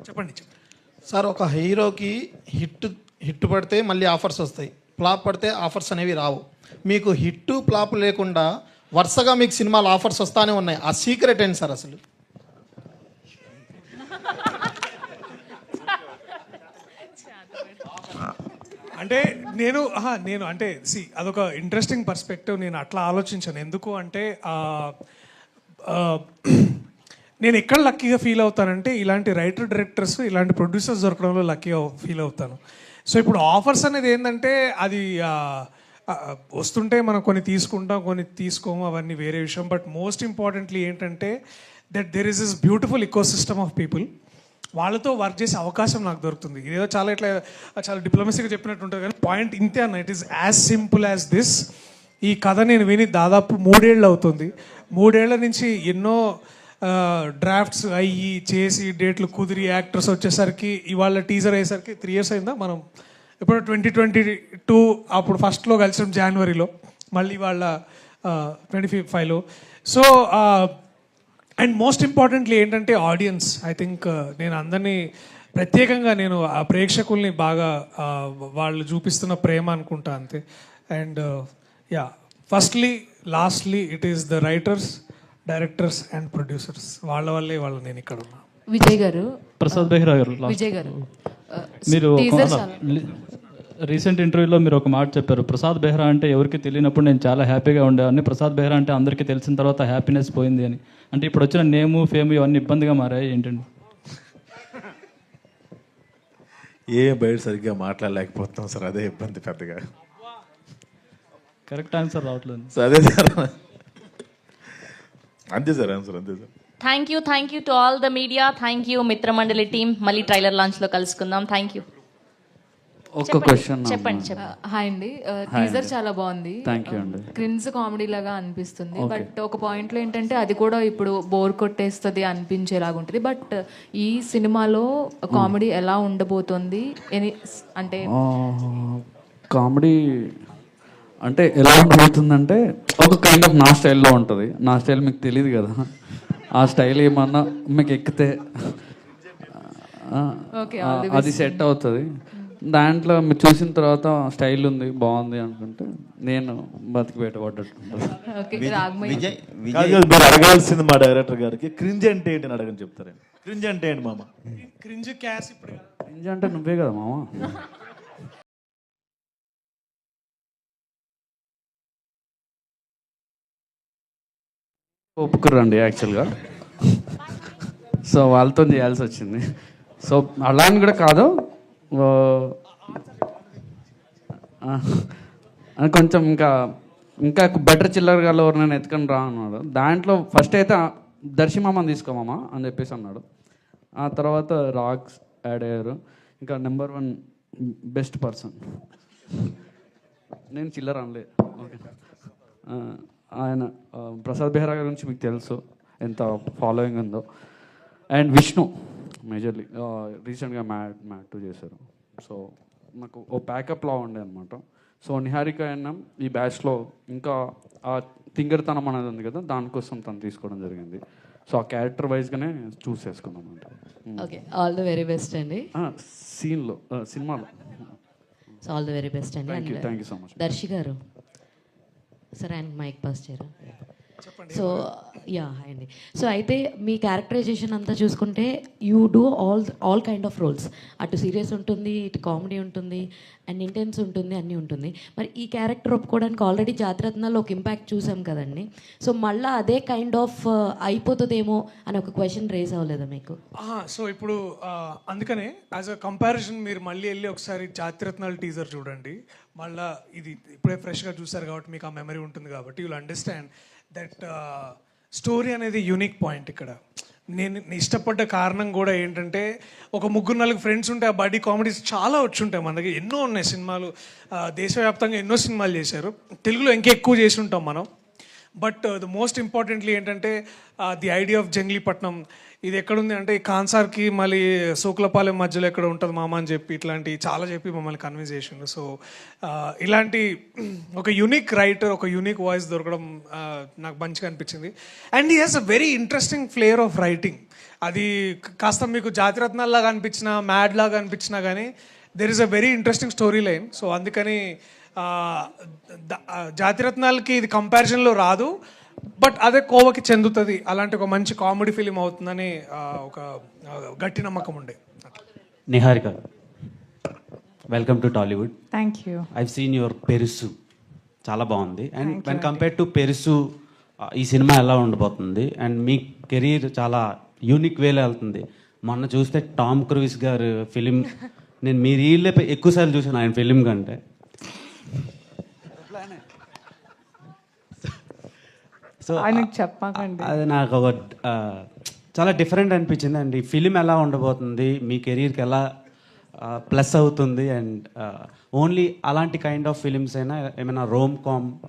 చెప్పండి. సార్, ఒక హీరోకి హిట్ పడితే మళ్ళీ ఆఫర్స్ వస్తాయి, ఫ్లాప్ పడితే ఆఫర్స్ అనేవి రావు. మీకు హిట్ ఫ్లాప్ లేకుండా వరుసగా మీకు సినిమాలు ఆఫర్స్ వస్తానే ఉన్నాయి. ఆ సీక్రెట్ ఏంటి సార్ అసలు? అంటే నేను అంటే అదొక ఇంట్రెస్టింగ్ పర్స్పెక్టివ్. నేను అట్లా ఆలోచించాను. ఎందుకు అంటే నేను ఎక్కడ లక్కీగా ఫీల్ అవుతానంటే ఇలాంటి రైటర్ డైరెక్టర్స్, ఇలాంటి ప్రొడ్యూసర్స్ దొరకడంలో లక్కీగా ఫీల్ అవుతాను. సో ఇప్పుడు ఆఫర్స్ అనేది ఏంటంటే అది వస్తుంటే మనం కొన్ని తీసుకుంటాం, కొన్ని తీసుకోము, అవన్నీ వేరే విషయం. బట్ మోస్ట్ ఇంపార్టెంట్లీ ఏంటంటే that there is this beautiful eco system of people. వాళ్ళతో వర్క్ చేసే అవకాశం నాకు దొరుకుతుంది. ఇదేదో చాలా డిప్లొమసీగా చెప్పినట్టు ఉంటుంది, కానీ పాయింట్ ఇంతే అన్న. It is as simple as this. ఈ కథ నేను విని దాదాపు 3 ఏళ్ళు అవుతుంది. 3 ఏళ్ల నుంచి ఎన్నో డ్రాఫ్ట్స్ అయ్యి చేసి డేట్లు కుదిరి యాక్టర్స్ వచ్చేసరికి ఇవాళ టీజర్ అయ్యేసరికి 3 years అయిందా. మనం ఇప్పుడు 2022 అప్పుడు ఫస్ట్లో కలిసాం జనవరిలో, మళ్ళీ వాళ్ళ 25లో. సో అండ్ మోస్ట్ ఇంపార్టెంట్లీ ఏంటంటే ఆడియన్స్. ఐ థింక్ నేను అందరినీ ప్రత్యేకంగా నేను ఆ ప్రేక్షకుల్ని బాగా వాళ్ళు చూపిస్తున్న ప్రేమ అనుకుంటా అంతే. And firstly lastly it is the writers, directors and producers. వాళ్ళ వల్లే నేను ఇక్కడ ఉన్నా. విజయ్ గారు, ప్రసాద్ బెహ్రా గారు, విజయ్ గారు, మీరు రీసెంట్ ఇంటర్వ్యూలో మీరు ఒక మాట చెప్పారు, ప్రసాద్ బెహ్రా అంటే ఎవరికి తెలియనప్పుడు నేను చాలా హ్యాపీగా ఉండేవాడిని, ప్రసాద్ బెహ్రా అంటే అందరికీ తెలిసిన తర్వాత హ్యాపీనెస్ పోయింది అని. అంటే ఇప్పుడు వచ్చిన నేము, ఫేమ్ ఇవన్నీ ఇబ్బందిగా మారాయి ఏంటండి? బయట సరిగ్గా మాట్లాడలేకపోతున్నాం సార్, అదే ఇబ్బంది పెద్దగా. కరెక్ట్ ఆన్సర్ రావట్లేదు సార్. అదే సార్, అంతే సార్ ఆన్సర్, అంతే sir. Thank you to all the media. Thank you Mitramandali team. మళ్ళీ ట్రైలర్ లాంచ్లో కలుసుకుందాం. Thank you. ఒక క్వశ్చన్. చెప్పండి. హాయ్ అండి, టీజర్ చాలా బాగుంది. థ్యాంక్ యూ అండి. క్రిన్స్ కామెడీ లాగా అనిపిస్తుంది, బట్ ఒక పాయింట్లో ఏంటంటే అది కూడా ఇప్పుడు బోర్ కొట్టేస్తుంది అనిపించేలాగా ఉంటుంది. బట్ ఈ సినిమాలో కామెడీ ఎలా ఉండబోతుంది అంటే? కామెడీ అంటే ఎలా ఉండబోతుందంటే ఒక కైండ్ ఆఫ్ నా స్టైల్లో ఉంటుంది. నా స్టైల్ మీకు తెలియదు కదా, ఆ స్టైల్ ఏమన్నా మీకు ఎక్కితే అది సెట్ అవుతుంది. దాంట్లో మీరు చూసిన తర్వాత స్టైల్ ఉంది, బాగుంది అనుకుంటే నేను బతికి బయటపడ్డట్టు. మీరు అడగాల్సింది మా డైరెక్టర్ గారికి, క్రింజ్ అంటే ఏంటి అని అడగని చెప్తారండి. క్రింజ్ అంటే ఏంటి మామ? క్రింజ్ క్యాష్ ఇప్పుడు క్రింజ్ అంటే నువ్వే కదా మామ. ఒప్పుకురండి యాక్చువల్గా, సో వాళ్ళతో చేయాల్సి వచ్చింది. సో అలా అని కూడా కాదు, కొంచెం ఇంకా బెటర్ చిల్లర్ గారు ఎవరినైనా ఎత్తుకొని రా అన్నాడు. దాంట్లో ఫస్ట్ అయితే దర్శిమామని తీసుకోమామా అని చెప్పేసి అన్నాడు. ఆ తర్వాత రాక్స్ యాడ్ అయ్యారు. ఇంకా నెంబర్ 1 బెస్ట్ పర్సన్ నేను చిల్లర్ అనలే. ఓకే, ఆయన ప్రసాద్ బెహ్రా గురించి మీకు తెలుసు ఎంత ఫాలోయింగ్ ఉందో. అండ్ విష్ణు మేజర్లీ రీసెంట్గా మ్యాట్ 2 చేశారు. సో నాకు ఓ ప్యాకప్లా ఉండే అనమాట. సో నిహారిక అన్న ఈ బ్యాచ్లో ఇంకా ఆ తింగరతనం అనేది ఉంది కదా, దానికోసం తను తీసుకోవడం జరిగింది. సో ఆ క్యారెక్టర్ వైజ్గానే చూస్ చేసుకున్నాం అనమాట. Okay, all the very best అండి. సినిమాలో so all the very best అండి. Thank you so much. Darshi garu, సరే ఆయన మైక్ పాస్ చేయరా? సో హాయ్ అండి. సో అయితే మీ క్యారెక్టరైజేషన్ అంతా చూసుకుంటే you do all kind of roles. అటు సీరియస్ ఉంటుంది, ఇటు కామెడీ ఉంటుంది, అండ్ ఇంటెన్స్ ఉంటుంది, అన్నీ ఉంటుంది. మరి ఈ క్యారెక్టర్ ఒప్పుకోవడానికి ఆల్రెడీ జాతిరత్నాల్లో ఒక ఇంపాక్ట్ చూసాం కదండి. సో మళ్ళీ అదే కైండ్ ఆఫ్ అయిపోతుందేమో అని ఒక క్వశ్చన్ రేజ్ అవ్వలేదా మీకు? సో ఇప్పుడు అందుకనే యాజ్ అ కంపారిజన్ మీరు మళ్ళీ వెళ్ళి ఒకసారి జాతిరత్నాల టీజర్ చూడండి. మళ్ళీ ఇది ఇప్పుడే ఫ్రెష్గా చూసారు కాబట్టి మీకు ఆ మెమరీ ఉంటుంది కాబట్టి యుల్ అండర్స్టాండ్ దట్ స్టోరీ అనేది యూనిక్ పాయింట్. ఇక్కడ నేను ఇష్టపడ్డ కారణం కూడా ఏంటంటే ఒక 3-4 ఫ్రెండ్స్ ఉంటే ఆ బడ్డీ కామెడీస్ చాలా వచ్చి ఉంటాయి. మన దగ్గర ఎన్నో ఉన్నాయి సినిమాలు, దేశవ్యాప్తంగా ఎన్నో సినిమాలు చేశారు, తెలుగులో ఇంకా ఎక్కువ చేసి ఉంటాం మనం. బట్ ద మోస్ట్ ఇంపార్టెంట్లీ ఏంటంటే ది ఐడియా ఆఫ్ జంగ్లీపట్నం ఇది ఎక్కడుంది అంటే కాన్సార్కి మళ్ళీ సూకులపాలెం మధ్యలో ఎక్కడ ఉంటుంది మామ అని చెప్పి ఇట్లాంటి చాలా చెప్పి మమ్మల్ని కన్విన్స్ చేసిండు. సో ఇలాంటి ఒక యూనిక్ రైటర్, ఒక యూనిక్ వాయిస్ దొరకడం నాకు మంచిగా అనిపించింది. And he has a very interesting flavour of writing. అది కాస్త మీకు జాతిరత్నాల్లాగా అనిపించినా మ్యాడ్ లాగా అనిపించినా కానీ there is a very interesting story line. So అందుకని జాతిరత్నాలకి ఇది కంపారిజన్లో రాదు, బట్ అదే కోవకి చెందుతుంది. అలాంటి ఒక మంచి కామెడీ ఫిలిం అవుతుందని ఒక గట్టి నమ్మకం ఉండే. Niharika, welcome to Tollywood. Thank you. I've seen your Perusu, చాలా బాగుంది. And when compare to Perusu ఈ సినిమా ఎలా ఉండబోతుంది? అండ్ మీ కెరీర్ చాలా యూనిక్ వేలో వెళ్తుంది. మొన్న చూస్తే టామ్ క్రూయిస్ గారు ఫిలిం, నేను మీ రీల్లే ఎక్కువసార్లు చూసాను ఆయన ఫిలిం కంటే. సో ఆయనకు చెప్పకండి. అది నాకు ఒక చాలా డిఫరెంట్ అనిపించింది. అండ్ ఈ ఫిలిం ఎలా ఉండబోతుంది, మీ కెరీర్కి ఎలా ప్లస్ అవుతుంది? అండ్ ఓన్లీ అలాంటి కైండ్ ఆఫ్ ఫిలిమ్స్ అయినా ఏమైనా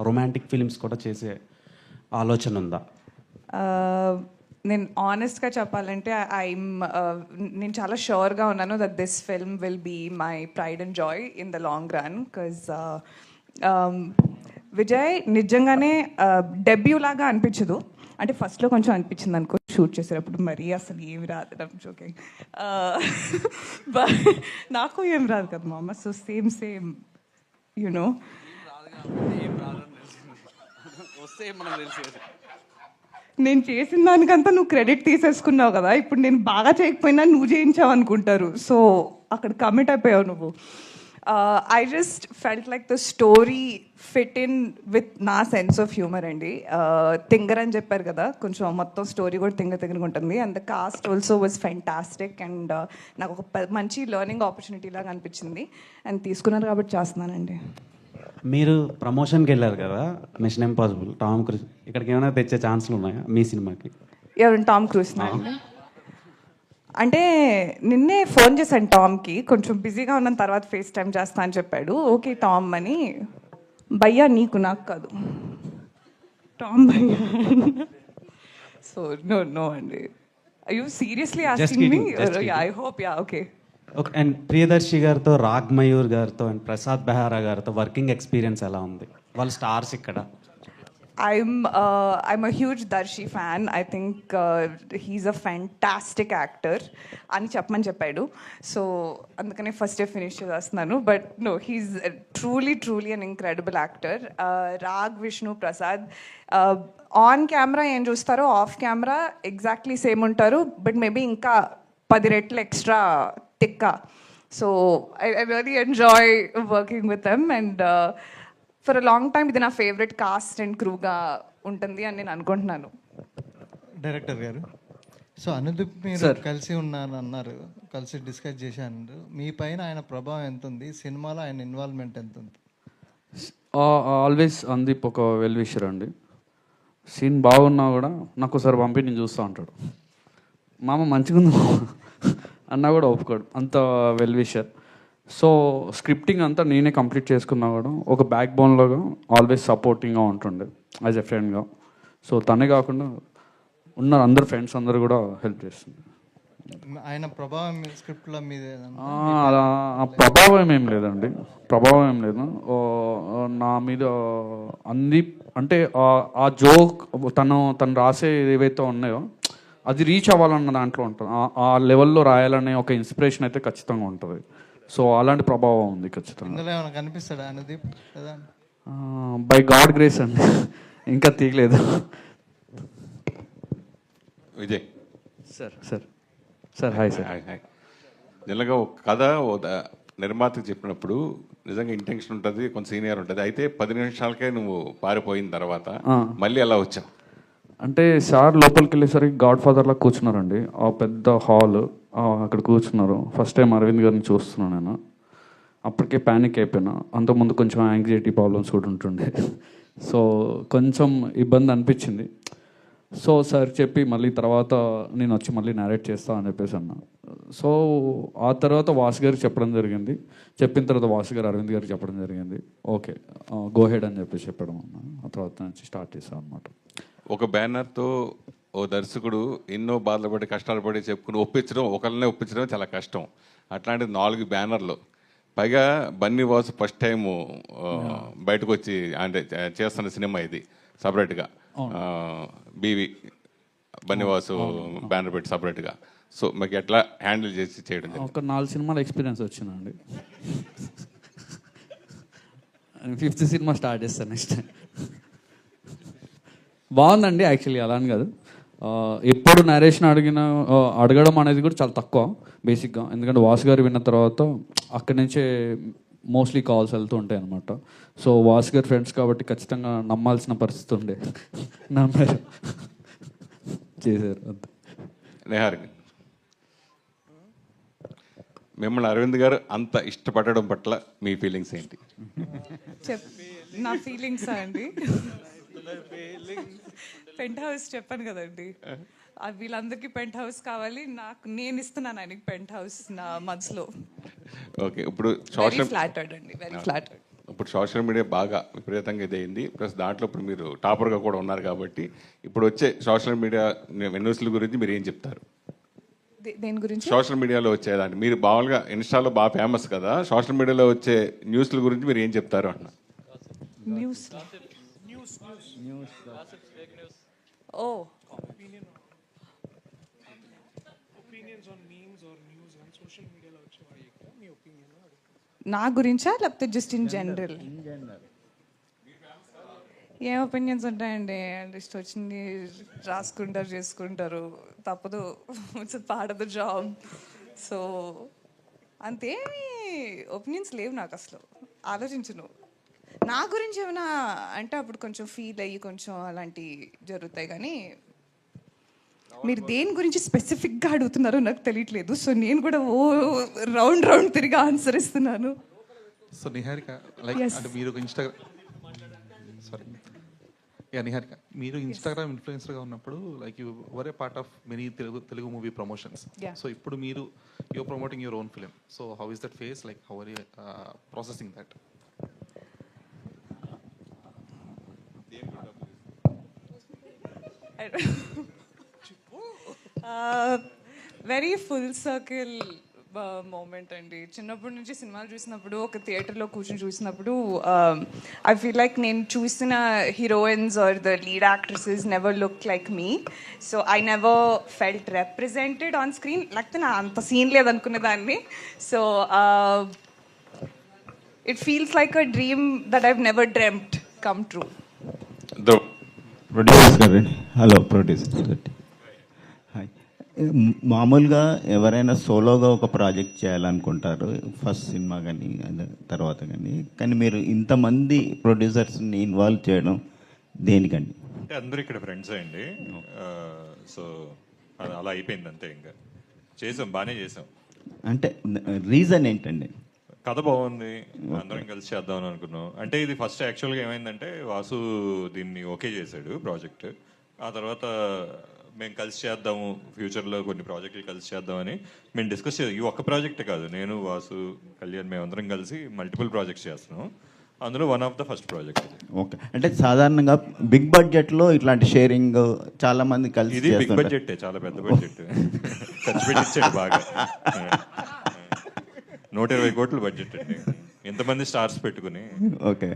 రొమాంటిక్ ఫిలిమ్స్ కూడా చేసే ఆలోచన ఉందా? నేను ఆనెస్ట్గా చెప్పాలంటే నేను చాలా షూర్గా ఉన్నాను that this film will be my pride and joy in the long run. Because Vijay నిజంగానే డెబ్యూ లాగా అనిపించదు. అంటే ఫస్ట్లో కొంచెం అనిపించింది అనుకో షూట్ చేసేటప్పుడు, మరీ అసలు ఏమి రాదు జోకింగ్, బట్ నాకు ఏం రాదు కదా మా అమ్మ. సో సేమ్ యునో నేను చేసిన దానికంతా నువ్వు క్రెడిట్ తీసేసుకున్నావు కదా, ఇప్పుడు నేను బాగా చేయకపోయినా నువ్వు చేయించావు అనుకుంటారు. సో అక్కడ కమిట్ అయిపోయావు నువ్వు. I just felt like the story fit in with నా సెన్స్ ఆఫ్ హ్యూమర్ అండి. తింగర్ అని చెప్పారు కదా, కొంచెం మొత్తం స్టోరీ కూడా తింగరగా ఉంటుంది. And the cost also was fantastic. And నాకు ఒక మంచి లెర్నింగ్ ఆపర్చునిటీ లాగా అనిపించింది. అండ్ తీసుకున్నారు కాబట్టి చేస్తున్నానండి. మీరు ప్రమోషన్కి వెళ్ళారు కదా, మిషన్ ఇంపాసిబుల్, టామ్ క్రూజ్, ఇక్కడికి ఏమైనా తెచ్చే ఛాన్సులు ఉన్నాయా మీ సినిమాకి? ఎవరు? టామ్ క్రూజ్ అండి. అంటే నిన్నే ఫోన్ చేశాను టామ్కి, కొంచెం బిజీగా ఉన్న తర్వాత ఫేస్ టైం చేస్తా అని చెప్పాడు. ఓకే టామ్ అని. భయ్యా నీకు, నాకు కాదు, టామ్ భయ్యా. సో నో అండి. I you seriously asking me? I hope yeah okay. Okay. And Priyadarshi గారితో, రాగ్ మయూర్ గారితో అండ్ ప్రసాద్ బెహారా గారితో వర్కింగ్ ఎక్స్పీరియన్స్ ఎలా ఉంది? వాళ్ళు స్టార్స్ ఇక్కడ. I'm a huge Darshi fan. I think he's a fantastic actor అని చెప్పమని చెప్పాడు. సో అందుకనే ఫస్ట్ డే ఫినిష్ చేస్తున్నాను. But no, he's truly an incredible actor. రాగ్, విష్ణు, ప్రసాద్ ఆన్ కెమెరా ఏం చూస్తారో ఆఫ్ కెమెరా ఎగ్జాక్ట్లీ సేమ్ ఉంటారు. బట్ మేబీ ఇంకా 10 రెట్లు ఎక్స్ట్రా తిక్క. So I really enjoy working with them. And for a long time ఇది నా ఫేవరెట్ కాస్ట్ అండ్ క్రూగా ఉంటుంది అని నేను అనుకుంటున్నాను. డైరెక్టర్ గారు, సో అనుదీప్ మీరు కలిసి ఉన్నాను అన్నారు, కలిసి డిస్కస్ చేశాను. మీ పైన ఆయన ప్రభావం ఎంత ఉంది, సినిమాలో ఆయన ఇన్వాల్వ్మెంట్ ఎంత ఉంది? ఆల్వేస్ అనుదీప్ ఒక వెల్ విషర్ అండి. సీన్ బాగున్నా కూడా నాకు ఒకసారి పంపి నేను చూస్తూ ఉంటాడు. మామ మంచిగా ఉంది అన్నా కూడా ఒప్పుకోడు, అంత వెల్ విషర్. సో స్క్రిప్టింగ్ అంతా నేనే కంప్లీట్ చేసుకున్నా కూడా ఒక బ్యాక్ బోన్లోగా ఆల్వేస్ సపోర్టింగ్గా ఉంటుండే యాజ్ ఎ ఫ్రెండ్గా. సో తనే కాకుండా ఉన్న అందరు ఫ్రెండ్స్ అందరు కూడా హెల్ప్ చేస్తుంది. ఆయన ప్రభావం స్క్రిప్ట్లో మీద అలా ప్రభావం ఏం లేదండి, ప్రభావం ఏం లేదు నా మీద. అంది అంటే ఆ జోక్ తను రాసే ఏవైతే ఉన్నాయో అది రీచ్ అవ్వాలన్న దాంట్లో ఉంటుంది. ఆ లెవెల్లో రాయాలనే ఒక ఇన్స్పిరేషన్ అయితే ఖచ్చితంగా ఉంటుంది. సో అలాంటి ప్రభావం ఉంది ఖచ్చితంగా. కనిపిస్తాడు అనుదీప్ బై గాడ్ గ్రేస్ అండి, ఇంకా తీయలేదు. Vijay sir hi sir. Hi. నిజంగా ఒక కథ నిర్మాతకు చెప్పినప్పుడు నిజంగా ఇంటెన్షన్ ఉంటుంది, కొంత సీనియర్ ఉంటుంది. అయితే 10 నిమిషాలకే నువ్వు పారిపోయిన తర్వాత మళ్ళీ ఎలా వచ్చావు? అంటే సార్ లోపలికి వెళ్ళేసరికి గాడ్ ఫాదర్లా కూర్చున్నారండి, ఆ పెద్ద హాల్, అక్కడ కూర్చున్నారు. ఫస్ట్ టైం అరవింద్ గారిని చూస్తున్నాను నేను. అప్పటికే ప్యానిక్ అయిపోయినా. అంతకుముందు కొంచెం యాంగ్జైటీ ప్రాబ్లమ్స్ కూడా ఉంటుండే. సో కొంచెం ఇబ్బంది అనిపించింది. సో సార్ చెప్పి మళ్ళీ తర్వాత నేను వచ్చి మళ్ళీ నేరేట్ చేస్తా అని చెప్పేసి అన్నా. సో ఆ తర్వాత వాసు గారికి చెప్పడం జరిగింది. చెప్పిన తర్వాత వాసు గారు అరవింద్ గారికి చెప్పడం జరిగింది. ఓకే గో హెడ్ అని చెప్పేసి చెప్పడం అన్నా. ఆ తర్వాత నుంచి స్టార్ట్ చేస్తాను అనమాట. ఒక బ్యానర్తో ఓ దర్శకుడు ఎన్నో బాధలు పడి కష్టాలు పడి చెప్పుకుని ఒకరినే ఒప్పించడం చాలా కష్టం. అట్లాంటిది 4 బ్యానర్లు, పైగా బన్నీ వాసు ఫస్ట్ టైం బయటకు వచ్చి అంటే చేస్తున్న సినిమా ఇది సపరేట్గా. బీవి బన్నివాసు బ్యానర్ పెట్టి సపరేట్గా. సో మీకు ఎట్లా హ్యాండిల్ చేసి చేయడం జరిగింది? ఒక 4 సినిమాల ఎక్స్పీరియన్స్ వచ్చిందండి. 5th సినిమా స్టార్ట్ చేస్తాను నెక్స్ట్. బాగుందండి యాక్చువల్లీ, అలా అని కాదు. ఎప్పుడు నరేషన్ అడగడం అనేది కూడా చాలా తక్కువ బేసిక్గా, ఎందుకంటే వాసు గారు విన్న తర్వాత అక్కడి నుంచే మోస్ట్లీ కాల్స్ వెళ్తూ ఉంటాయి అనమాట. సో వాసు గారు ఫ్రెండ్స్ కాబట్టి ఖచ్చితంగా నమ్మాల్సిన పరిస్థితి ఉండే, నమ్మారు, చేశారు అంతే. నిహారిక, మిమ్మల్ని అరవింద్ గారు అంత ఇష్టపడడం పట్ల మీ ఫీలింగ్స్ ఏంటి? నా ఫీలింగ్సా అండి? పెంట్ హౌస్ చెప్పాను కదండి, వీళ్ళందరికీ పెంట్ హౌస్ కావాలి, నేను ఇస్తున్నాను ఆయనకి పెంట్ హౌస్ నా మనసులో. ఓకే, ఇప్పుడు సోషల్ ఫ్లాటర్డ్ అండి, వెరీ ఫ్లాటర్డ్. ఇప్పుడు సోషల్ మీడియా బాగా విపరీతంగా ఇదైంది, ప్లస్ దాంట్లో ఇప్పుడు మీరు టాపర్గా కూడా ఉన్నారు కాబట్టి ఇప్పుడు వచ్చే సోషల్ మీడియా న్యూస్ల గురించి మీరు ఏం చెప్తారు? దేని గురించి? సోషల్ మీడియాలో వచ్చేదాన్ని మీరు మామూలుగా ఇన్స్టాలో బాగా ఫేమస్ కదా, సోషల్ మీడియాలో వచ్చే న్యూస్ల గురించి మీరు ఏం చెప్తారు అన్న? న్యూస్ ఓ నా గురించా లేకపోతే జస్ట్ ఇన్ జనరల్? ఏం ఒపీనియన్స్ ఉంటాయండి, ఇష్టం వచ్చింది రాసుకుంటారు, చేసుకుంటారు, తప్పదు, it's part of the job. So అంతేమి ఒపీనియన్స్ లేవు నాకు, అసలు ఆలోచించను. నా గురించి ఏమైనా అంటే అప్పుడు కొంచెం ఫీల్ అయ్యి కొంచెం అలాంటివి జరుగుతాయి, కానీ మీరు దేని గురించి స్పెసిఫిక్గా అడుగుతున్నారో నాకు తెలియట్లేదు. సో నేను కూడా రౌండ్ తిరిగి ఆన్సర్ ఇస్తున్నాను. సో నిహారిక, లైక్ అంటే మీరు నిహారిక, మీరు ఇన్స్టాగ్రామ్ ఇన్ఫ్లుయెన్సర్గా ఉన్నప్పుడు like you were a part of many Telugu movie promotions. So ఇప్పుడు మీరు you're promoting your own film. So how is that phase, like how are you processing that? Very full circle moment అండి. చిన్నప్పటి నుంచి సినిమాలు చూసినప్పుడు, ఒక థియేటర్లో కూర్చొని చూసినప్పుడు, ఐ ఫీల్ లైక్ నేను చూసిన heroines are the lead actresses never look like me. So I never felt represented on screen. లేకపోతే నా అంత సీన్ లేదనుకునేదాన్ని. So it feels like a dream that I've never dreamt come true. Producer గారు, hello producer గారు, hi. మామూలుగా ఎవరైనా సోలోగా ఒక ప్రాజెక్ట్ చేయాలనుకుంటారు, ఫస్ట్ సినిమా కానీ తర్వాత కానీ మీరు ఇంతమంది ప్రొడ్యూసర్స్ని ఇన్వాల్వ్ చేయడం దేనికండి? అంటే అందరూ ఇక్కడ ఫ్రెండ్స్ అండి. సో అలా అయిపోయింది అంతే, ఇంకా చేసాం, బాగానే చేసాం. అంటే రీజన్ ఏంటండి? కథ బాగుంది, అందరం కలిసి చేద్దామని అనుకున్నాం. అంటే ఇది ఫస్ట్ యాక్చువల్గా ఏమైందంటే వాసు దీన్ని ఓకే చేశాడు ప్రాజెక్ట్. ఆ తర్వాత మేము కలిసి చేద్దాము, ఫ్యూచర్లో కొన్ని ప్రాజెక్టులు కలిసి చేద్దామని మేము డిస్కస్ చేద్దాం. ఈ ఒక్క ప్రాజెక్టే కాదు, నేను వాసు కళ్యాణ్ మేమందరం కలిసి మల్టిపుల్ ప్రాజెక్ట్స్ చేస్తున్నాం. అందులో one of the first project. Okay, అంటే సాధారణంగా బిగ్ బడ్జెట్లో ఇట్లాంటి షేరింగ్ చాలా మంది కలిసి, ఇది బిగ్ బడ్జెట్, చాలా పెద్ద బడ్జెట్ ఖర్చు పెట్టి ఇచ్చాడు బాగా. 120 కోట్ల బడ్జెట్ అండి, ఎంతమంది స్టార్స్ పెట్టుకుని. ఓకే,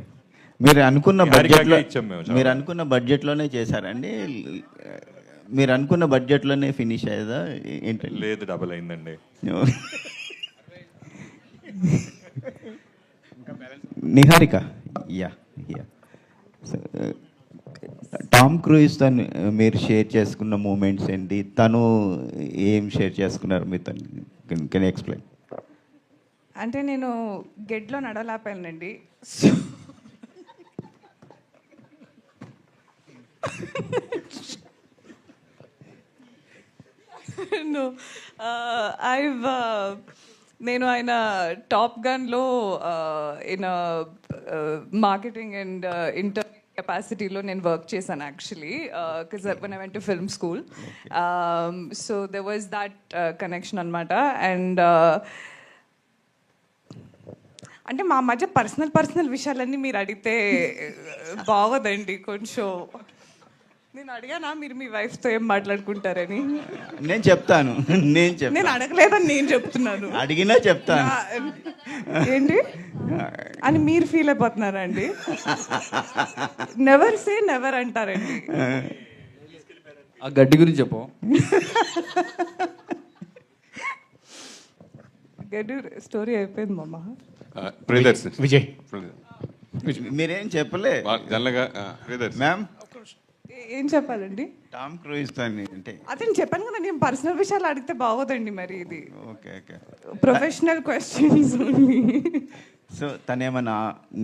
మీరు అనుకున్న బడ్జెట్లోనే చేశారండి? మీరు అనుకున్న బడ్జెట్లోనే ఫినిష్ అయ్యేదా ఏంటండి? లేదు, డబుల్ అయిందండి. నిహారిక, టామ్ క్రూయిస్తో మీరు షేర్ చేసుకున్న మూమెంట్స్ ఏంటి? తను ఏం షేర్ చేసుకున్నారు మీతో? Can explain? అంటే నేను గెడ్లో నడవలేపానండి. No, నేను ఆయన టాప్ గన్లో ఇన్ మార్కెటింగ్ అండ్ ఇంటర్ కెపాసిటీలో నేను వర్క్ చేశాను actually, because when I went to film school. So there was that connection అనమాట. అండ్ అంటే మా మధ్య పర్సనల్ విషయాలన్నీ మీరు అడిగితే బాగోదండి కొంచెం. నేను అడిగానా మీరు మీ వైఫ్తో ఏం మాట్లాడుకుంటారని? నేను చెప్తాను. నేను అడగలేదని నేను చెప్తున్నాను. అడిగినా చెప్తాను. ఏంటి అని మీరు ఫీల్ అయిపోతున్నారా అండి? నెవర్ సే నెవర్ అంటారండి. ఆ గడ్డి గురించి చెప్పు. గడ్డి స్టోరీ అయిపోయింది మామ. ప్రియదర్శి విజయ్ మీరేం చెప్పలే జనరల్గా ప్రియదర్శి మ్యామ్. ఏం చెప్పాలండి? టామ్ క్రూయిజ్ తోని అంటే అదే నేను చెప్పాను కదా, నేను పర్సనల్ విషయాలు అడిగితే బాగోదండి మరి. ఇది okay okay professional questions only. So తను ఏమైనా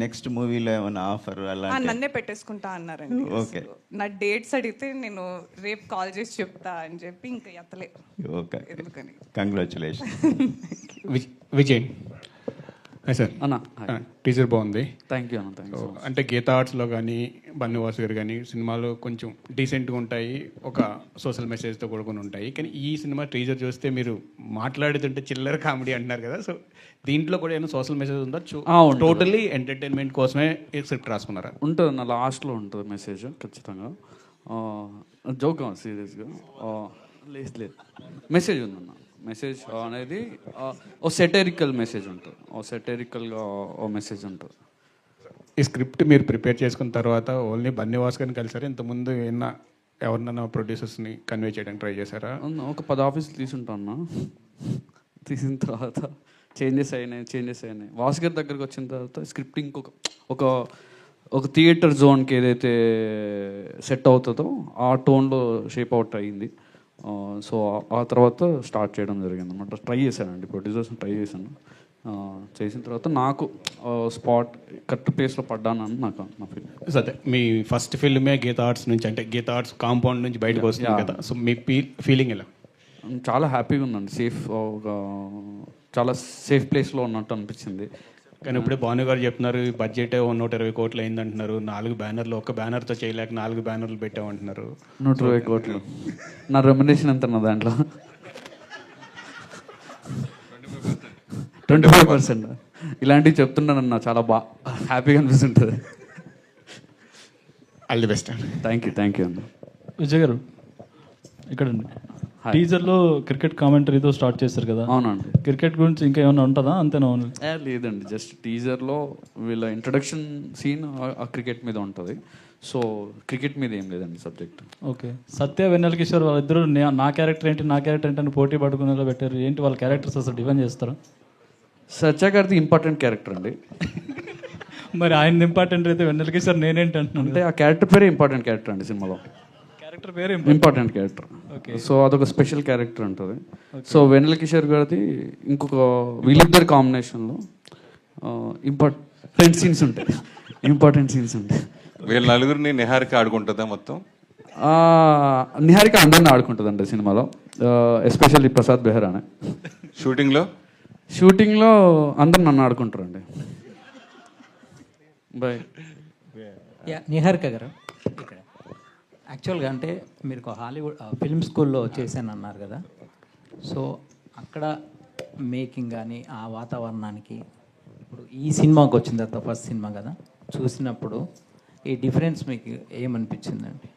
నెక్స్ట్ మూవీలో ఏమైనా ఆఫర్ అలా నన్నే పెట్టేసుకుంటా అన్నారండి. ఓకే. నా డేట్స్ అడిగితే నేను రేపు కాల్ చేసి చెప్తా అని చెప్పి ఇంకా ఎత్తలే. ఓకే ఎందుకని. కంగ్రాచులేషన్. విజయ్ సార్ అన్న టీజర్ బాగుంది. థ్యాంక్ యూ అన్న. Thank you. అంటే గీతా ఆర్ట్స్లో కానీ బన్నివాస్ గారు కానీ సినిమాలు కొంచెం డీసెంట్గా ఉంటాయి, ఒక సోషల్ మెసేజ్తో కూడుకుని ఉంటాయి. కానీ ఈ సినిమా టీజర్ చూస్తే మీరు మాట్లాడుతుంటే చిల్లర కామెడీ అంటున్నారు కదా, సో దీంట్లో కూడా ఏమైనా సోషల్ మెసేజ్ ఉందా? టోటల్లీ ఎంటర్టైన్మెంట్ కోసమే స్క్రిప్ట్ రాసుకున్నారా? ఉంటుంది నా లాస్ట్లో ఉంటుంది మెసేజ్ ఖచ్చితంగా. జోక్ సీరియస్గా లేదు మెసేజ్ ఉందన్న. మెసేజ్ అనేది ఓ సెటరికల్ మెసేజ్ ఉంటుంది, ఓ సెటరికల్గా ఓ మెసేజ్ ఉంటుంది. ఈ స్క్రిప్ట్ మీరు ప్రిపేర్ చేసుకున్న తర్వాత ఓన్లీ బన్నివాస్ గారిని కలిసారా? ఇంతకుముందు ఎవరినైనా ప్రొడ్యూసర్స్ని కన్వే చేయడానికి ట్రై చేశారా? ఒక 10 ఆఫీసులు తీసుంటాను. తీసిన తర్వాత చేంజెస్ అయినాయి. వాస్ గారి దగ్గరికి వచ్చిన తర్వాత స్క్రిప్ట్ ఇంకొక ఒక థియేటర్ జోన్కి ఏదైతే సెట్ అవుతుందో ఆ టోన్లో షేప్ అవుట్ అయ్యింది. సో ఆ తర్వాత స్టార్ట్ చేయడం జరిగింది అనమాట. ట్రై చేశానండి, ప్రొడ్యూసర్స్ని ట్రై చేశాను. చేసిన తర్వాత నాకు స్పాట్ కరెక్ట్ ప్లేస్లో పడ్డానని నాకు నా ఫీలింగ్. అదే మీ ఫస్ట్ ఫిల్మే గీతా ఆర్ట్స్ నుంచి, అంటే గీతా ఆర్ట్స్ కాంపౌండ్ నుంచి బయటకు వస్తుంది కదా, సో మీ ఫీలింగ్ ఎలా? చాలా హ్యాపీగా ఉందండి. చాలా సేఫ్ ప్లేస్లో ఉన్నట్టు అనిపించింది. కానీ ఇప్పుడే భాను గారు చెప్తున్నారు బడ్జెట్ 120 కోట్లు అయింది అంటున్నారు. 4 బ్యానర్లు, ఒక్క బ్యానర్తో చేయలేక 4 బ్యానర్లు పెట్టామంటున్నారు. 120 కోట్లు నా రెమ్యునరేషన్ ఎంత నా దాంట్లో? 25%. ఇలాంటివి చెప్తున్నానన్న చాలా హ్యాపీగా అనిపిస్తుంటుంది. All the best. Thank you అన్న. విజయ్ గారు ఇక్కడండి. టీజర్లో క్రికెట్ కామెంటరీతో స్టార్ట్ చేస్తారు కదా? అవునండి. క్రికెట్ గురించి ఇంకా ఏమైనా ఉంటుందా? అంతేనా? లేదండి, జస్ట్ టీజర్లో వీళ్ళ ఇంట్రడక్షన్ సీన్ ఆ క్రికెట్ మీద ఉంటుంది. సో క్రికెట్ మీద ఏం లేదండి సబ్జెక్ట్. ఓకే. సత్య వెన్నెల కిషోర్ వాళ్ళిద్దరూ నా క్యారెక్టర్ ఏంటి అని పోటీ పడుకునేలా పెట్టారు. ఏంటి వాళ్ళ క్యారెక్టర్స్ అసలు డిఫైన్ చేస్తారా? సత్య గారిది ఇంపార్టెంట్ క్యారెక్టర్ అండి. మరి ఆయన ఇంపార్టెంట్ అయితే వెన్నెల కిషోర్ నేనేంటి అంటున్నాను. అంటే ఆ క్యారెక్టర్ పేరే ఇంపార్టెంట్ క్యారెక్టర్ అండి సినిమాలో. క్యారెక్టర్ పేరు ఇంపార్టెంట్ క్యారెక్టర్. సో అదొక స్పెషల్ క్యారెక్టర్ ఉంటుంది. సో వెన్నెల కిషోర్ గారిది ఇంకొక వీళ్ళిద్దరి కాంబినేషన్లో ఇంపార్టెంట్ సీన్స్ ఉంటాయి. వీళ్ళ నలుగురిని నిహారిక ఆడుకుంటుందా మొత్తం? నిహారిక అందరిని ఆడుకుంటుందండి సినిమాలో, ఎస్పెషల్లీ ప్రసాద్ బెహ్రానే. షూటింగ్లో అందరు నన్ను ఆడుకుంటారండి. బాయ్. నిహారిక గారు, ఇక్కడ యాక్చువల్గా అంటే మీరు హాలీవుడ్ ఫిల్మ్ స్కూల్లో చేశాను అన్నారు కదా, సో అక్కడ మేకింగ్ కానీ ఆ వాతావరణానికి ఇప్పుడు ఈ సినిమాకి వచ్చిన తర్వాత ఫస్ట్ సినిమా కదా, చూసినప్పుడు ఈ డిఫరెన్స్ మీకు ఏమనిపించిందండి?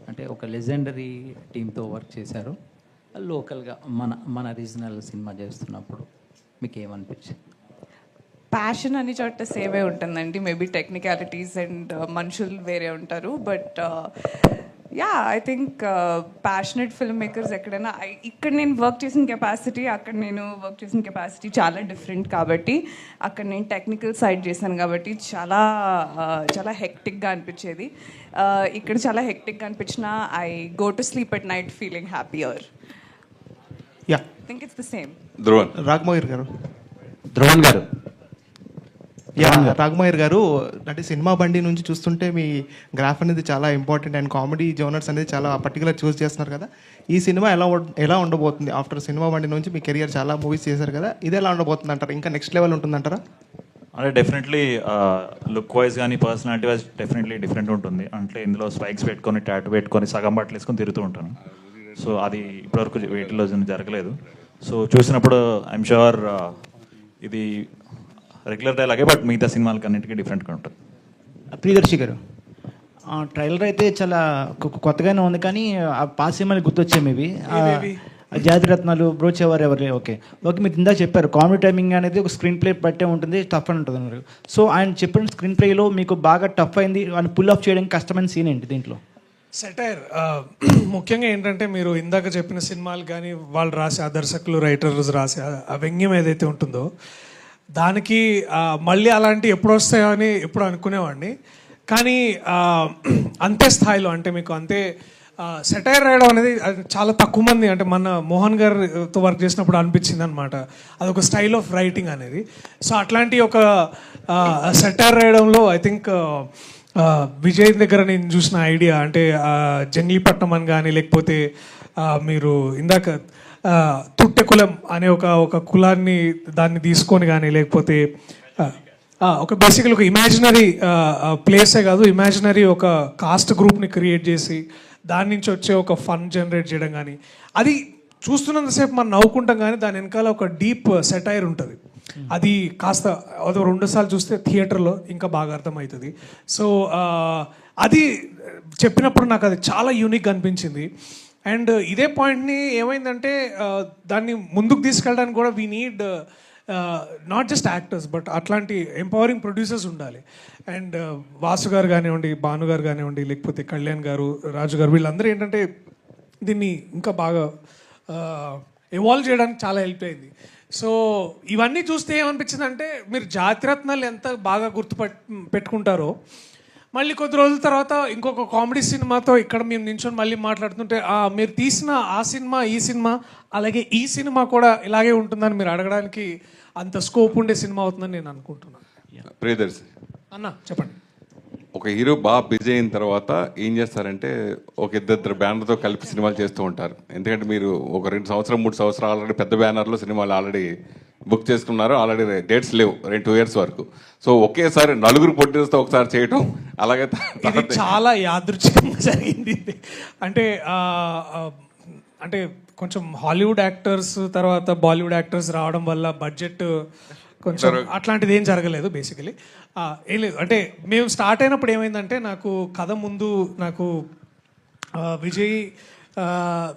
అంటే ఒక లెజెండరీ టీంతో వర్క్ చేశారు, లోకల్గా మన రీజనల్ సినిమా చేస్తున్నప్పుడు మీకు ఏమనిపించింది? ప్యాషన్ అన్ని చోట సేమే ఉంటుందండి. మేబీ టెక్నికాలిటీస్ అండ్ మనుషులు వేరే ఉంటారు. But I think passionate film makers ఎక్కడైనా ఇక్కడ నేను వర్క్ చేసిన కెపాసిటీ, అక్కడ నేను వర్క్ చేసిన కెపాసిటీ చాలా డిఫరెంట్. కాబట్టి అక్కడ నేను టెక్నికల్ సైడ్ చేశాను కాబట్టి చాలా హెక్టిక్గా అనిపించేది. ఇక్కడ చాలా హెక్టిక్గా అనిపించిన I go to sleep at night feeling happier. I think it's the same. Raghamohar garu Raghamohar గారు, అంటే సినిమా బండి నుంచి చూస్తుంటే మీ గ్రాఫ్ అనేది చాలా ఇంపార్టెంట్ అండ్ కామెడీ జోనర్స్ అనేది చాలా పర్టికులర్ చూస్ చేస్తున్నారు కదా. ఈ సినిమా ఎలా ఉండబోతుంది? ఆఫ్టర్ సినిమా బండి నుంచి మీ కెరియర్ చాలా మూవీస్ చేశారు కదా, ఇది ఎలా ఉండబోతుంది అంటారా? ఇంకా నెక్స్ట్ లెవెల్ ఉంటుందంటారా? అంటే డెఫినెట్లీ లుక్ వైజ్ కానీ పర్సనాలిటీ వైజ్ డెఫినెట్లీ డిఫరెంట్ ఉంటుంది. అంటే ఇందులో స్పైక్స్ పెట్టుకొని, టాటూ పెట్టుకొని, సగం బట్టలు వేసుకొని తిరుగుతూ ఉంటాను. సో అది ఇప్పటివరకు వీటిలో జరగలేదు. సో చూసినప్పుడు ఐఎమ్ షూర్ ఇది రెగ్యులర్ డైలాగే, బట్ మిగతా సినిమాలకి అన్నింటికీ డిఫరెంట్గా ఉంటుంది. ప్రియదర్శి గారు, ట్రైలర్ అయితే చాలా కొత్తగానే ఉంది, కానీ ఆ పాత సినిమాలు గుర్తొచ్చాయి మేబీ. జాతిరత్నాలు, బ్రోచేవారు ఎవరు? ఓకే, మీరు ఇందాక చెప్పారు కామెడీ టైమింగ్ అనేది ఒక స్క్రీన్ ప్లే పట్టే ఉంటుంది, టఫ్ అని ఉంటుంది అన్నారు. సో ఆయన చెప్పిన స్క్రీన్ ప్లేలో మీకు బాగా టఫ్ అయింది అని పుల్ ఆఫ్ చేయడానికి కష్టమైన సీన్ ఏంటి దీంట్లో? సెటైర్ ముఖ్యంగా ఏంటంటే మీరు ఇందాక చెప్పిన సినిమాలు కానీ వాళ్ళు రాసే ఆ దర్శకులు రైటర్స్ రాసే ఆ వ్యంగ్యం ఏదైతే ఉంటుందో దానికి మళ్ళీ అలాంటి ఎప్పుడు వస్తాయో అని ఎప్పుడు అనుకునేవాడిని. కానీ అంతే స్థాయిలో అంటే మీకు అంతే సెటైర్ రాయడం అనేది అది చాలా తక్కువ మంది అంటే మన మోహన్ గారితో వర్క్ చేసినప్పుడు అనిపించింది అనమాట, అదొక స్టైల్ ఆఫ్ రైటింగ్ అనేది. సో అట్లాంటి ఒక సెటైర్ రాయడంలో ఐ థింక్ విజయ్ దగ్గర నేను చూసిన ఐడియా అంటే జంగ్లీపట్నం అని కానీ లేకపోతే మీరు ఇందాక తుట్టెకులం అనే ఒక కులాన్ని దాన్ని తీసుకొని కానీ లేకపోతే ఒక బేసికల్ ఒక ఇమాజినరీ ప్లేసే కాదు, ఇమాజినరీ ఒక కాస్ట్ గ్రూప్ని క్రియేట్ చేసి దాని నుంచి వచ్చే ఒక ఫన్ జనరేట్ చేయడం కానీ అది చూస్తున్నంతసేపు మనం నవ్వుకుంటాం కానీ దాని వెనకాల ఒక డీప్ సెటైర్ ఉంటుంది. అది కాస్త అదో 2 సార్లు చూస్తే థియేటర్లో ఇంకా బాగా అర్థమవుతుంది. సో అది చెప్పినప్పుడు నాకు అది చాలా యూనిక్ అనిపించింది. అండ్ ఇదే పాయింట్ని ఏమైందంటే దాన్ని ముందుకు తీసుకెళ్ళడానికి కూడా we need not just actors but అట్లాంటి ఎంపవరింగ్ ప్రొడ్యూసర్స్ ఉండాలి. అండ్ వాసు గారు కానివ్వండి, భాను గారు కానివ్వండి, లేకపోతే కళ్యాణ్ గారు, రాజు గారు, వీళ్ళందరూ ఏంటంటే దీన్ని ఇంకా బాగా ఎవాల్వ్ చేయడానికి చాలా హెల్ప్ అయింది. సో ఇవన్నీ చూస్తే ఏమనిపించింది అంటే మీరు జాతిరత్నాలు ఎంత బాగా పెట్టుకుంటారో మళ్ళీ కొద్ది రోజుల తర్వాత ఇంకొక కామెడీ సినిమాతో ఇక్కడ మేము నించొని మళ్ళీ మాట్లాడుతుంటే మీరు తీసిన ఆ సినిమా ఈ సినిమా అలాగే ఈ సినిమా కూడా ఇలాగే ఉంటుందని మీరు అడగడానికి అంత స్కోప్ ఉండే సినిమా అవుతుందని నేను అనుకుంటున్నాను. ప్రియదర్శి అన్న చెప్పండి. ఒక హీరో బాగా బిజీ అయిన తర్వాత ఏం చేస్తారంటే ఒక ఇద్దరు బ్యానర్తో కలిపి సినిమాలు చేస్తూ ఉంటారు. ఎందుకంటే మీరు ఒక 2 సంవత్సరం 3 సంవత్సరాలు ఆల్రెడీ పెద్ద బ్యానర్లో సినిమాలు ఆల్రెడీ బుక్ చేసుకున్నారు, ఆల్రెడీ డేట్స్ లేవు 2 years వరకు. సో ఒకేసారి 4 ప్రొడ్యూసర్తో ఒకసారి చేయటం అలాగే ఇది చాలా యాదృచ్ఛికంగా జరిగింది. అంటే అంటే కొంచెం హాలీవుడ్ యాక్టర్స్ తర్వాత బాలీవుడ్ యాక్టర్స్ రావడం వల్ల బడ్జెట్ కొంచెం అట్లాంటిది ఏం జరగలేదు. బేసికలీ ఏం లేదు, అంటే మేము స్టార్ట్ అయినప్పుడు ఏమైందంటే నాకు కథ ముందు నాకు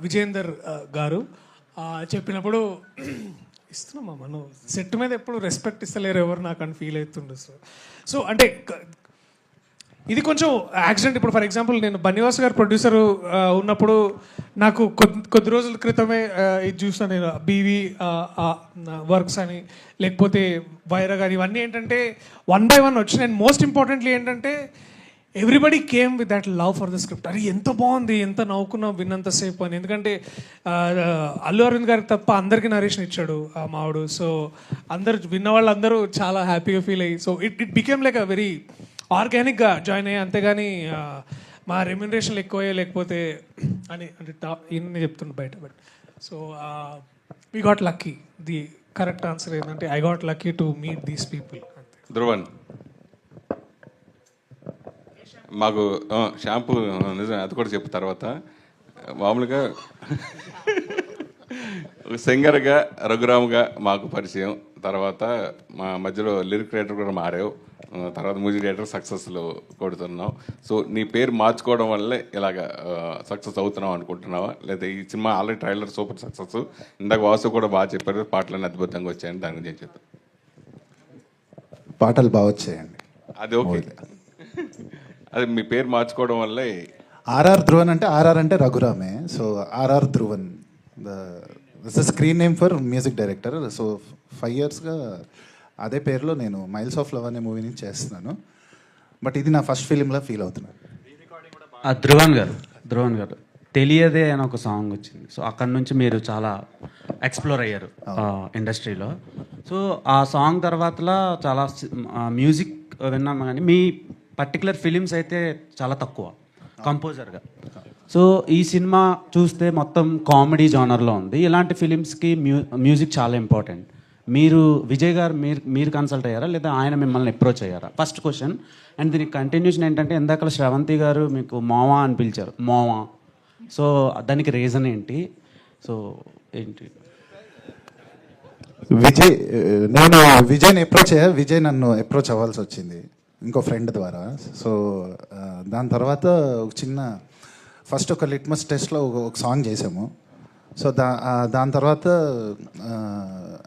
విజయేందర్ గారు చెప్పినప్పుడు ఇస్తున్నామా మనం సెట్ మీద ఎప్పుడు రెస్పెక్ట్ ఇస్తలేరు ఎవరు నాకు అని ఫీల్ అవుతుండే. సో అంటే ఇది కొంచెం యాక్సిడెంట్. ఇప్పుడు ఫర్ ఎగ్జాంపుల్ నేను బన్నివాస్ గారు ప్రొడ్యూసర్ ఉన్నప్పుడు నాకు కొద్ది రోజుల క్రితమే ఇది చూసాను నేను బీవీ వర్క్స్ అని లేకపోతే వైరా కానీ ఇవన్నీ ఏంటంటే 1 by 1 వచ్చినాయి. అండ్ మోస్ట్ ఇంపార్టెంట్లీ ఏంటంటే everybody came with that love for the script. అది ఎంత బాగుంది, ఎంత నవ్వుకున్నాం విన్నంతసేపు అని. ఎందుకంటే అల్లు అరవింద్ గారికి తప్ప అందరికీ నరేషన్ ఇచ్చాడు ఆ మావుడు. సో అందరు విన్న వాళ్ళందరూ చాలా హ్యాపీగా ఫీల్ అయ్యి so it became like a very ఆర్గానిక్గా జాయిన్ అయ్యి, అంతేగాని మా రెమ్యునరేషన్లు ఎక్కువయ్యే లేకపోతే అని అంటే ఇన్ని చెప్తుండే బయట. But so we got lucky. The correct answer ఏంటంటే I got lucky to meet these people. Dhruvan మాకు షాంపూ నిజం అది కూడా చెప్పు. తర్వాత మామూలుగా సింగర్గా రఘురామ్గా మాకు పరిచయం, తర్వాత మా మధ్యలో లిరిక్ రైటర్ కూడా మారావు, తర్వాత మ్యూజిక్ డైరెక్టర్ సక్సెస్లో కొడుతున్నావు. సో నీ పేరు మార్చుకోవడం వల్లే ఇలాగ సక్సెస్ అవుతున్నావు అనుకుంటున్నావా, లేదా ఈ cinema already trailer super success, ఇందాక వాసు కూడా బాగా చెప్పారు పాటలన్నీ అద్భుతంగా వచ్చాయని, దాని గురించి చెప్తాను. పాటలు బాగా వచ్చాయండి, అది ఓకే. అది మీ పేరు మార్చుకోవడం వల్లే ఆర్ఆర్ ధ్రువన్ అంటే ఆర్ఆర్ అంటే రఘురామే. So RR Dhruvan the screen name for music director. So 5 yearsగా అదే పేరులో నేను మైల్స్ ఆఫ్ లవ్ అనే మూవీని చేస్తున్నాను. బట్ ఇది నా ఫస్ట్ ఫిలింలా ఫీల్ అవుతున్నాను. ధ్రువన్ గారు తెలియదే అని ఒక సాంగ్ వచ్చింది. సో అక్కడ నుంచి మీరు చాలా ఎక్స్ప్లోర్ అయ్యారు ఇండస్ట్రీలో. సో ఆ సాంగ్ తర్వాతలా చాలా మ్యూజిక్ విన్నాం కానీ మీ పర్టికులర్ ఫిలిమ్స్ అయితే చాలా తక్కువ కంపోజర్గా. సో ఈ సినిమా చూస్తే మొత్తం కామెడీ జానర్లో ఉంది. ఇలాంటి ఫిలిమ్స్కి మ్యూజిక్ చాలా ఇంపార్టెంట్. మీరు విజయ్ గారు మీరు కన్సల్ట్ అయ్యారా లేదా ఆయన మిమ్మల్ని అప్రోచ్ అయ్యారా? First question. అండ్ దీనికి కంటిన్యూషన్ ఏంటంటే ఇందాక శ్రవంతి గారు మీకు మోవా అని పిలిచారు, మోవా. సో దానికి రీజన్ ఏంటి? సో ఏంటి? నేను విజయ్ని అప్రోచ్ అయ్యా. విజయ్ నన్ను అప్రోచ్ అవ్వాల్సి వచ్చింది ఇంకో ఫ్రెండ్ ద్వారా. సో దాని తర్వాత ఒక చిన్న ఫస్ట్ ఒక లిట్మస్ టెస్ట్లో ఒక సాంగ్ చేసాము. సో దాని తర్వాత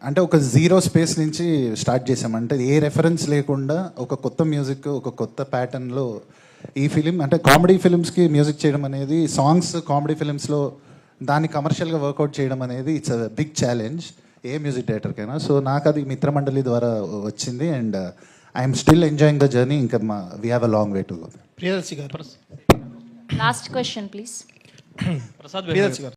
అంటే ఒక 0 స్పేస్ నుంచి స్టార్ట్ చేసాము. అంటే ఏ రెఫరెన్స్ లేకుండా ఒక కొత్త మ్యూజిక్ ఒక కొత్త ప్యాటర్న్లో ఈ ఫిలిం అంటే కామెడీ ఫిలిమ్స్కి మ్యూజిక్ చేయడం అనేది, సాంగ్స్ కామెడీ ఫిలిమ్స్లో దాన్ని కమర్షియల్గా వర్కౌట్ చేయడం అనేది ఇట్స్ అ బిగ్ ఛాలెంజ్ ఏ మ్యూజిక్ డైరెక్టర్కైనా. సో నాకు అది మిత్రమండలి ద్వారా వచ్చింది and I'm still enjoying the journey. ఇంకా we have a long way to go. Priyadarshi garu last question please. Prasad Priyadarshi గారు